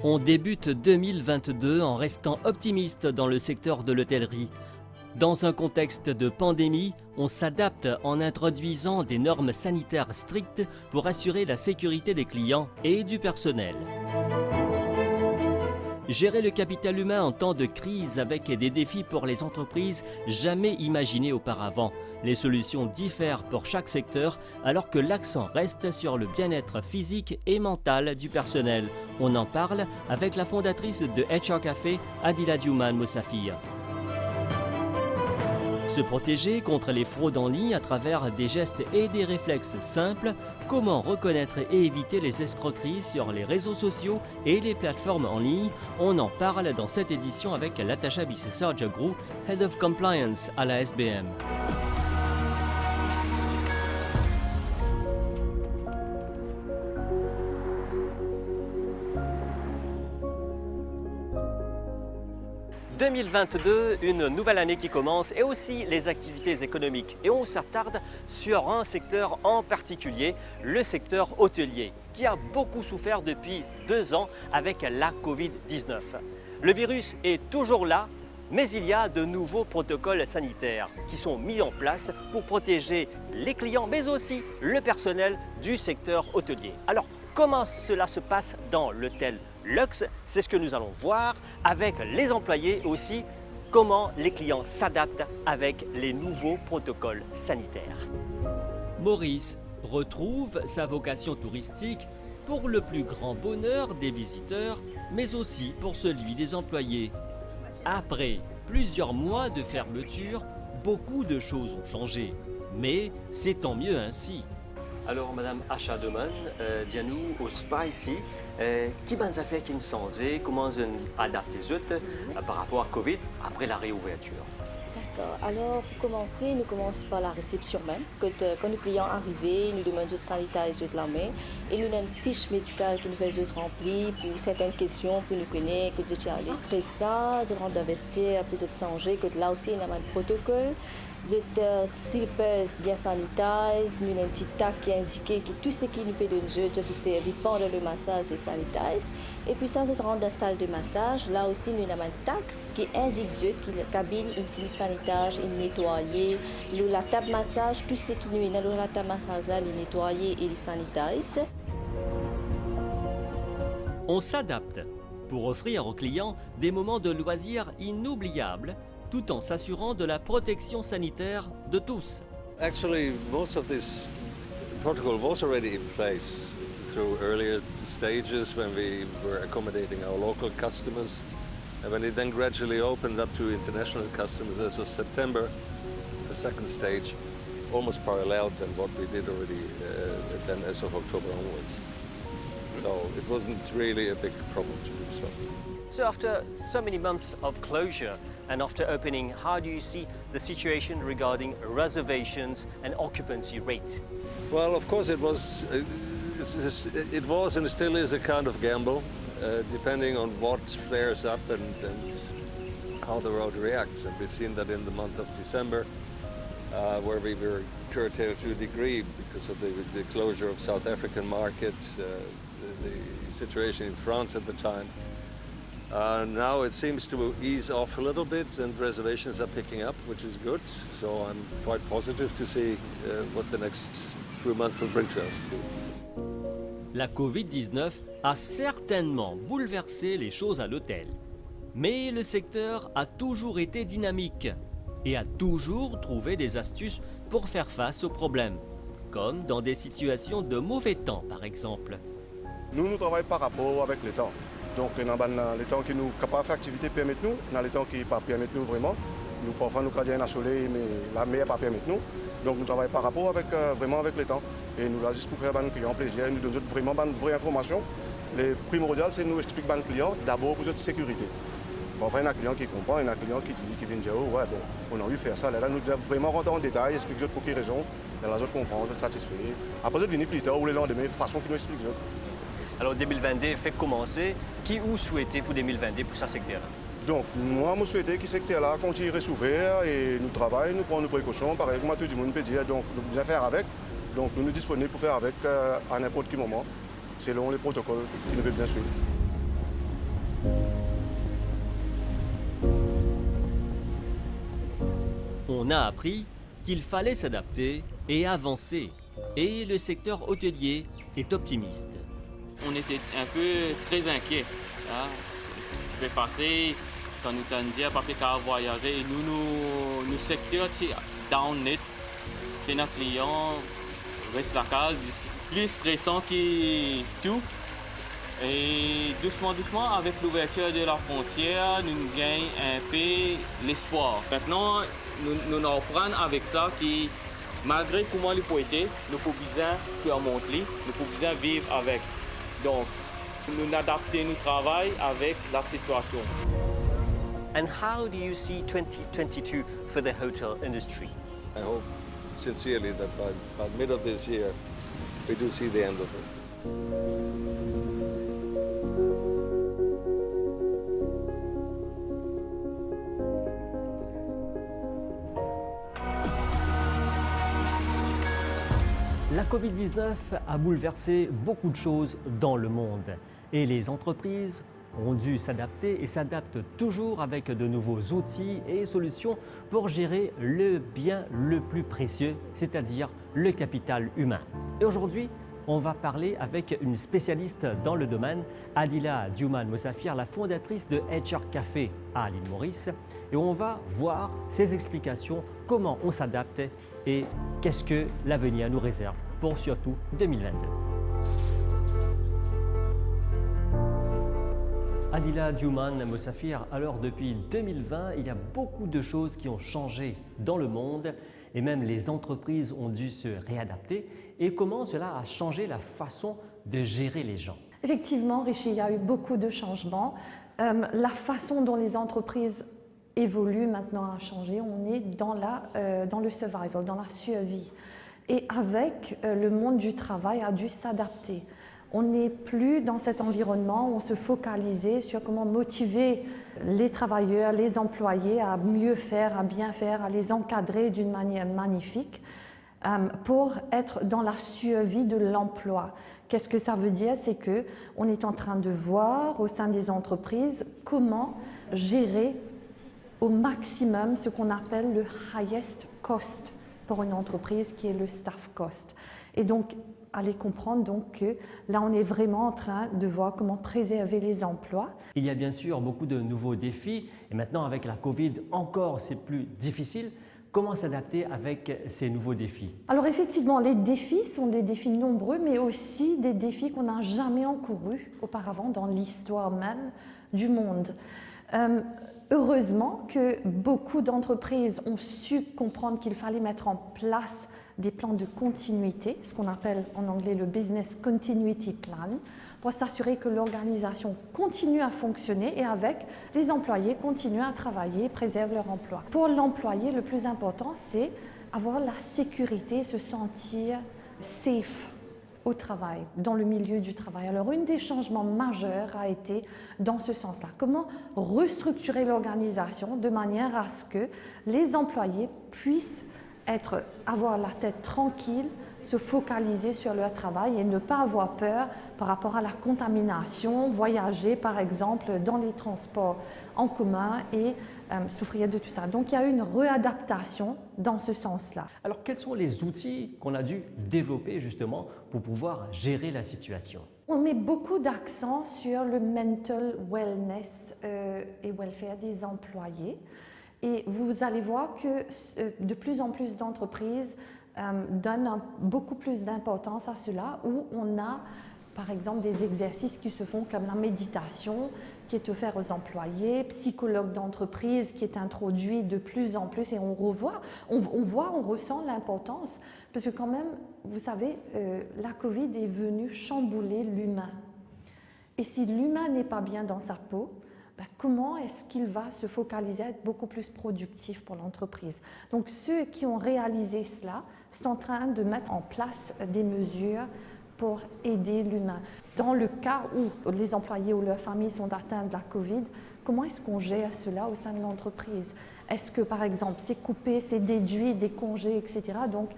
On débute 2022 en restant optimiste dans le secteur de l'hôtellerie. Dans un contexte de pandémie, on s'adapte en introduisant des normes sanitaires strictes pour assurer la sécurité des clients et du personnel. Gérer le capital humain en temps de crise avec des défis pour les entreprises jamais imaginés auparavant. Les solutions diffèrent pour chaque secteur alors que l'accent reste sur le bien-être physique et mental du personnel. On en parle avec la fondatrice de HR Café, Adila Djouman Moussafia. Se protéger contre les fraudes en ligne à travers des gestes et des réflexes simples, comment reconnaître et éviter les escroqueries sur les réseaux sociaux et les plateformes en ligne, on en parle dans cette édition avec Latasha Bissessar-Jagrou, Head of Compliance à la SBM. « 2022, une nouvelle année qui commence et aussi les activités économiques. Et on s'attarde sur un secteur en particulier, le secteur hôtelier, qui a beaucoup souffert depuis 2 ans avec la Covid-19. Le virus est toujours là, mais il y a de nouveaux protocoles sanitaires qui sont mis en place pour protéger les clients, mais aussi le personnel du secteur hôtelier. Alors, comment cela se passe dans l'hôtel Luxe? C'est ce que nous allons voir avec les employés aussi, comment les clients s'adaptent avec les nouveaux protocoles sanitaires. Maurice retrouve sa vocation touristique pour le plus grand bonheur des visiteurs, mais aussi pour celui des employés. Après plusieurs mois de fermeture, beaucoup de choses ont changé, mais c'est tant mieux ainsi. Alors, Madame Asha Deman, dis-nous au spa ici, qui va faire qui ne comment on adapte les autres par rapport à Covid après la réouverture? D'accord. Alors, pour commencer, nous commençons par la réception même. Quand nos clients arrivent, nous demandons de sanitiser la main et nous avons une fiche médicale que nous faisons remplir pour certaines questions pour nous connaître, que nous allons. Après ça, nous rentrons dans le vestiaire pour nous changer, que là aussi, nous avons un protocole. S'il pèse bien sanitize, nous avons un petit tag qui indique que tout ce qui nous peut donner, je peux servir pendant le massage et sanitize. Et puis ça, nous rentrons dans la salle de massage. Là aussi, nous avons un tag qui indique que la cabine est sanitage, est nettoyée. La table massage, tout ce qui nous est dans la table massage, est nettoyé et sanitize. On s'adapte pour offrir aux clients des moments de loisirs inoubliables, tout en s'assurant de la protection sanitaire de tous. Actually, most of this protocol was already in place through earlier stages when we were accommodating our local customers. And when it then gradually opened up to international customers as of September, the second stage almost paralleled than what we did already then as of October onwards. So it wasn't really a big problem to do so. So after so many months of closure and after opening, how do you see the situation regarding reservations and occupancy rate? Well, of course it was and still is a kind of gamble, depending on what flares up and how the road reacts. And we've seen that in the month of December, where we were curtailed to a degree because of the closure of South African market, the situation in France at the time. Now it seems to ease off a little bit and reservations are picking up, which is good. So I'm quite positive to see what the next few months will bring to us. La Covid-19 a certainement bouleversé les choses à l'hôtel. Mais le secteur a toujours été dynamique et a toujours trouvé des astuces pour faire face aux problèmes, comme dans des situations de mauvais temps par exemple. Nous travaillons par rapport avec le temps. Donc, dans les temps qui nous capables de faire activité permettent nous, dans les temps qui ne permettent nous vraiment. Nous parfois nous cadrons un soleil, mais la mer pas permet nous. Donc nous travaillons par rapport avec vraiment avec le temps. Et nous là juste pour faire nos clients plaisir, nous donnons vraiment une vraie information. Le primordial, c'est nous expliquer à nos clients d'abord pour notre sécurité. Parfois, il y a un client qui comprend, il y a un client qui vient dire oh, ouais, bon, on a eu faire ça. Là, nous devons vraiment rentrer en détail, expliquer pour quelles raisons. Là, les autres comprennent, vous êtes satisfaits. Après, vous venez plus tard ou le lendemain, de façon qu'ils nous expliquent. Alors 2022 fait commencer. Qui vous souhaitez pour 2022 pour ce secteur? Donc, moi, je souhaite que ce secteur-là continue à s'ouvrir et nous travaillons, nous prenons nos précautions. Pareil, comme tout le monde peut dire, donc nous bien faire avec. Donc, nous sommes disponibles pour faire avec à n'importe quel moment, selon les protocoles qui nous peuvent bien suivre. On a appris qu'il fallait s'adapter et avancer. Et le secteur hôtelier est optimiste. On était un peu très inquiets. Hein. Ce qui peut passer quand nous t'en dit pas qu'à voyager. Et nous secteur down net. Et nos clients restent à la case. Plus stressant que tout. Et doucement, avec l'ouverture de la frontière, nous gagnons un peu l'espoir. Maintenant, nous apprenons avec ça que malgré comment il peut être, nous pouvons bien surmonter, nous pouvons bien vivre avec. Donc, nous adapter notre travail avec la situation. And how do you see 2022 for the hotel industry? I hope sincerely that by mid of this year, we do see the end of it. La Covid-19 a bouleversé beaucoup de choses dans le monde et les entreprises ont dû s'adapter et s'adaptent toujours avec de nouveaux outils et solutions pour gérer le bien le plus précieux, c'est-à-dire le capital humain. Et aujourd'hui, on va parler avec une spécialiste dans le domaine, Adila Diouman Moussafir, la fondatrice de HR Café à l'île Maurice. Et on va voir ses explications, comment on s'adapte et qu'est-ce que l'avenir nous réserve pour surtout 2022. Adila Diouman Moussafir, alors depuis 2020, il y a beaucoup de choses qui ont changé dans le monde et même les entreprises ont dû se réadapter. Et comment cela a changé la façon de gérer les gens? Effectivement, Richie, il y a eu beaucoup de changements. La façon dont les entreprises évoluent maintenant a changé. On est dans le survival, dans la survie. Et avec le monde du travail a dû s'adapter. On n'est plus dans cet environnement où on se focalisait sur comment motiver les travailleurs, les employés à mieux faire, à bien faire, à les encadrer d'une manière magnifique pour être dans la survie de l'emploi. Qu'est-ce que ça veut dire? C'est qu'on est en train de voir au sein des entreprises comment gérer au maximum ce qu'on appelle le highest cost pour une entreprise, qui est le staff cost. Et donc, allez comprendre donc que là, on est vraiment en train de voir comment préserver les emplois. Il y a bien sûr beaucoup de nouveaux défis et maintenant avec la Covid, encore c'est plus difficile. Comment s'adapter avec ces nouveaux défis? Alors effectivement, les défis sont des défis nombreux, mais aussi des défis qu'on n'a jamais encourus auparavant dans l'histoire même du monde. Heureusement que beaucoup d'entreprises ont su comprendre qu'il fallait mettre en place des plans de continuité, ce qu'on appelle en anglais le Business Continuity Plan, pour s'assurer que l'organisation continue à fonctionner et avec les employés continuent à travailler et préservent leur emploi. Pour l'employé, le plus important, c'est avoir la sécurité, se sentir safe au travail, dans le milieu du travail. Alors, un des changements majeurs a été dans ce sens-là. Comment restructurer l'organisation de manière à ce que les employés puissent avoir la tête tranquille, se focaliser sur leur travail et ne pas avoir peur par rapport à la contamination, voyager par exemple dans les transports en commun et souffrir de tout ça. Donc il y a une réadaptation dans ce sens-là. Alors quels sont les outils qu'on a dû développer justement pour pouvoir gérer la situation? On met beaucoup d'accent sur le mental wellness et welfare des employés. Et vous allez voir que de plus en plus d'entreprises donnent beaucoup plus d'importance à cela, où on a par exemple des exercices qui se font comme la méditation qui est offerte aux employés, psychologue d'entreprise qui est introduit de plus en plus et on ressent l'importance parce que quand même, vous savez, la Covid est venue chambouler l'humain. Et si l'humain n'est pas bien dans sa peau, comment est-ce qu'il va se focaliser à être beaucoup plus productif pour l'entreprise? Donc ceux qui ont réalisé cela sont en train de mettre en place des mesures pour aider l'humain. Dans le cas où les employés ou leurs familles sont atteints de la Covid, comment est-ce qu'on gère cela au sein de l'entreprise? Est-ce que par exemple c'est coupé, c'est déduit des congés, etc. Donc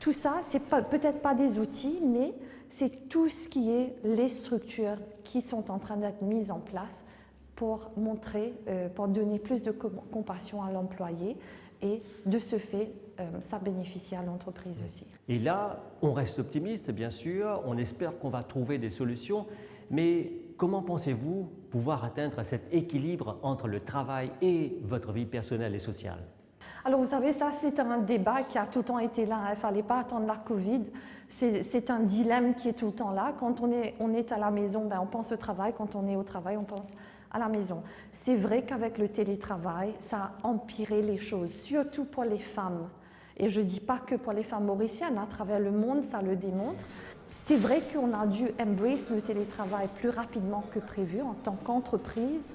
tout ça, c'est peut-être pas des outils, mais c'est tout ce qui est les structures qui sont en train d'être mises en place pour montrer, pour donner plus de compassion à l'employé et de ce fait, ça bénéficie à l'entreprise aussi. Et là, on reste optimiste, bien sûr, on espère qu'on va trouver des solutions, mais comment pensez-vous pouvoir atteindre cet équilibre entre le travail et votre vie personnelle et sociale? Alors vous savez, ça c'est un débat qui a tout le temps été là, il ne fallait pas attendre la Covid, c'est un dilemme qui est tout le temps là. Quand on est à la maison, ben, on pense au travail, quand on est au travail, on pense à la maison. C'est vrai qu'avec le télétravail, ça a empiré les choses, surtout pour les femmes. Et je ne dis pas que pour les femmes mauriciennes, à travers le monde, ça le démontre. C'est vrai qu'on a dû embrace le télétravail plus rapidement que prévu en tant qu'entreprise,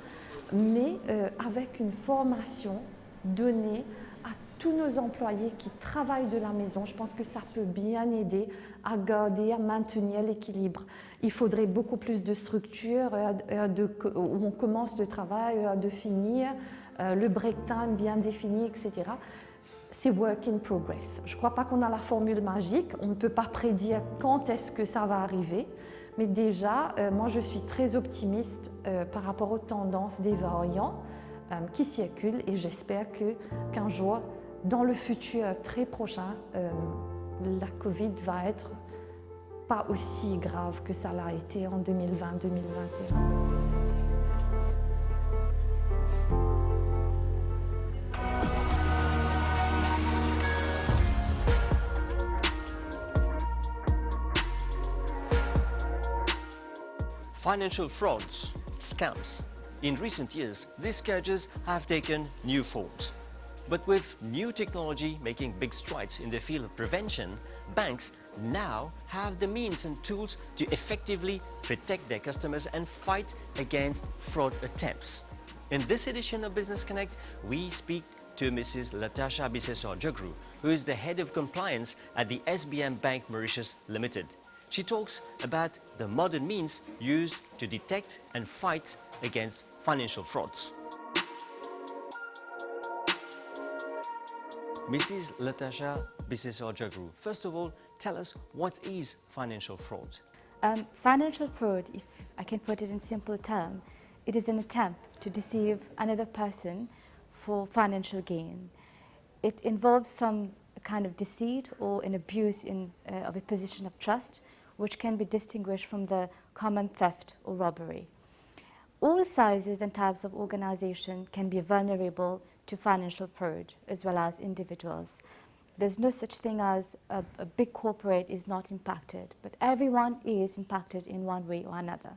mais avec une formation donnée à tous nos employés qui travaillent de la maison, je pense que ça peut bien aider à garder, à maintenir l'équilibre. Il faudrait beaucoup plus de structures où on commence le travail, de finir, le break time bien défini, etc. C'est work in progress. Je ne crois pas qu'on a la formule magique, on ne peut pas prédire quand est-ce que ça va arriver, mais déjà, moi je suis très optimiste par rapport aux tendances des variants qui circulent et j'espère qu'un jour, dans le futur très prochain, la Covid va être pas aussi grave que ça l'a été en 2020-2021. Financial frauds, scams. In recent years, these scourges have taken new forms. But with new technology making big strides in the field of prevention, banks now have the means and tools to effectively protect their customers and fight against fraud attempts. In this edition of Business Connect, we speak to Mrs. Latasha Bisesor-Jagru, who is the Head of Compliance at the SBM Bank Mauritius Limited. She talks about the modern means used to detect and fight against financial frauds. Mrs. Latasha Bisesor-Jagru, first of all, tell us what is financial fraud? Financial fraud, if I can put it in simple terms, it is an attempt to deceive another person for financial gain. It involves some kind of deceit or an abuse of a position of trust, which can be distinguished from the common theft or robbery. All sizes and types of organization can be vulnerable to financial fraud, as well as individuals. There's no such thing as a big corporate is not impacted, but everyone is impacted in one way or another.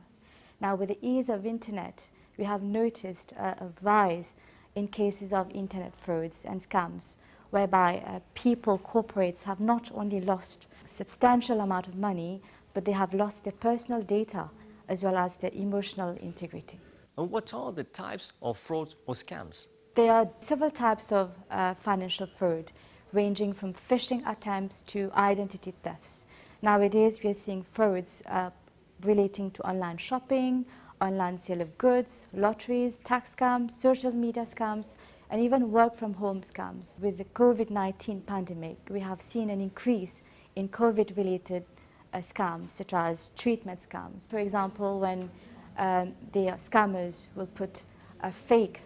Now, with the ease of internet, we have noticed a rise in cases of internet frauds and scams, whereby people, corporates have not only lost a substantial amount of money, but they have lost their personal data as well as their emotional integrity. And what are the types of frauds or scams? There are several types of financial fraud, ranging from phishing attempts to identity thefts. Nowadays, we are seeing frauds relating to online shopping, online sale of goods, lotteries, tax scams, social media scams, and even work from home scams. With the COVID-19 pandemic, we have seen an increase in COVID-related scams, such as treatment scams. For example, when the scammers will put a fake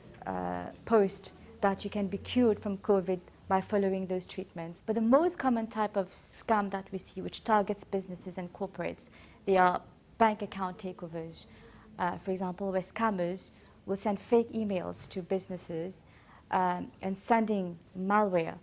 post that you can be cured from COVID by following those treatments. But the most common type of scam that we see, which targets businesses and corporates, they are bank account takeovers. For example, where scammers will send fake emails to businesses and sending malware,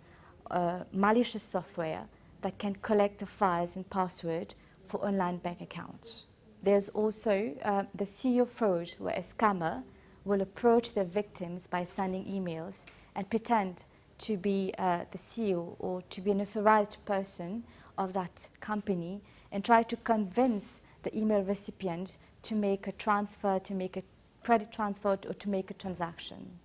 malicious software that can collect the files and password for online bank accounts. There's also the CEO fraud, where a scammer will approach their victims by sending emails and pretend to be the CEO or to be an authorized person of that company and try to convince the email recipient to make a transfer, to make a credit transfer, or to make a transaction.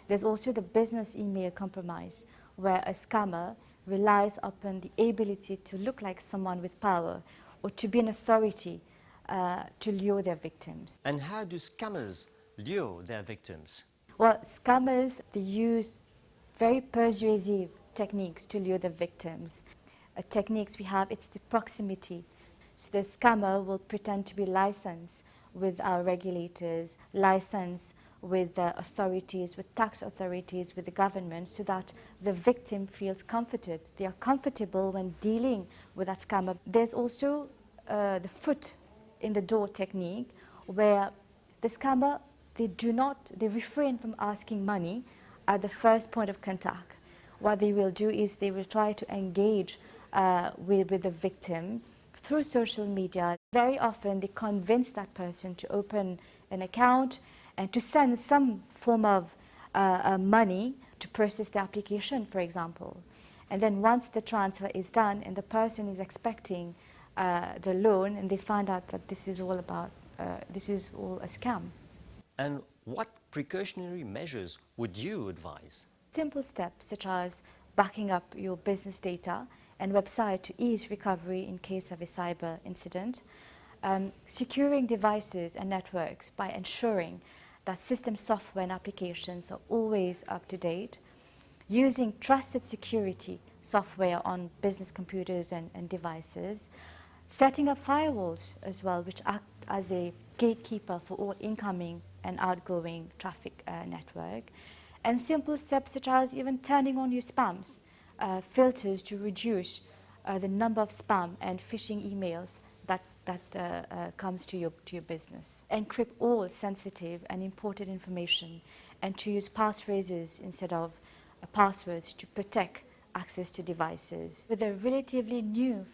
There's also the business email compromise, where a scammer relies upon the ability to look like someone with power or to be an authority to lure their victims. And how do scammers lure their victims? Well, scammers, they use very persuasive techniques to lure the victims. Techniques we have, it's the proximity. So the scammer will pretend to be licensed with our regulators, licensed with the authorities, with tax authorities, with the government, so that the victim feels comforted. They are comfortable when dealing with that scammer. There's also the foot in the door technique, where the scammer, they refrain from asking money at the first point of contact. What they will do is they will try to engage with the victim through social media. Very often they convince that person to open an account and to send some form of money to process the application, for example. And then once the transfer is done and the person is expecting the loan, and they find out that this is all a scam. And what precautionary measures would you advise? Simple steps such as backing up your business data and website to ease recovery in case of a cyber incident, securing devices and networks by ensuring that system software and applications are always up to date, using trusted security software on business computers and devices, setting up firewalls as well, which act as a gatekeeper for all incoming and outgoing traffic network, and simple steps such as even turning on your spams filters to reduce the number of spam and phishing emails that comes to your business. Encrypt all sensitive and important information, and to use passphrases instead of passwords to protect access to devices. With a relatively new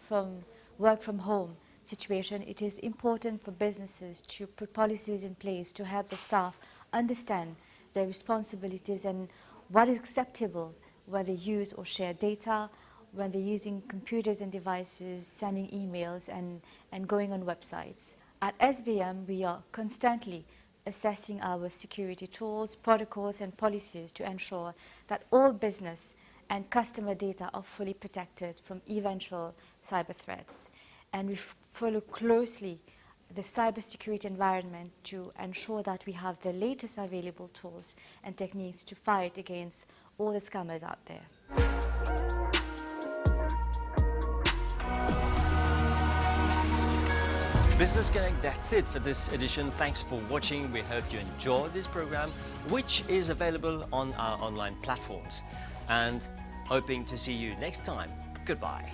work from home situation, it is important for businesses to put policies in place to help the staff understand their responsibilities and what is acceptable when they use or share data, when they're using computers and devices, sending emails and going on websites. At SBM, we are constantly assessing our security tools, protocols and policies to ensure that all business and customer data are fully protected from eventual cyber threats. And we follow closely the cybersecurity environment to ensure that we have the latest available tools and techniques to fight against all the scammers out there. Business Connect, that's it for this edition. Thanks for watching. We hope you enjoyed this program, which is available on our online platforms. And hoping to see you next time. Goodbye.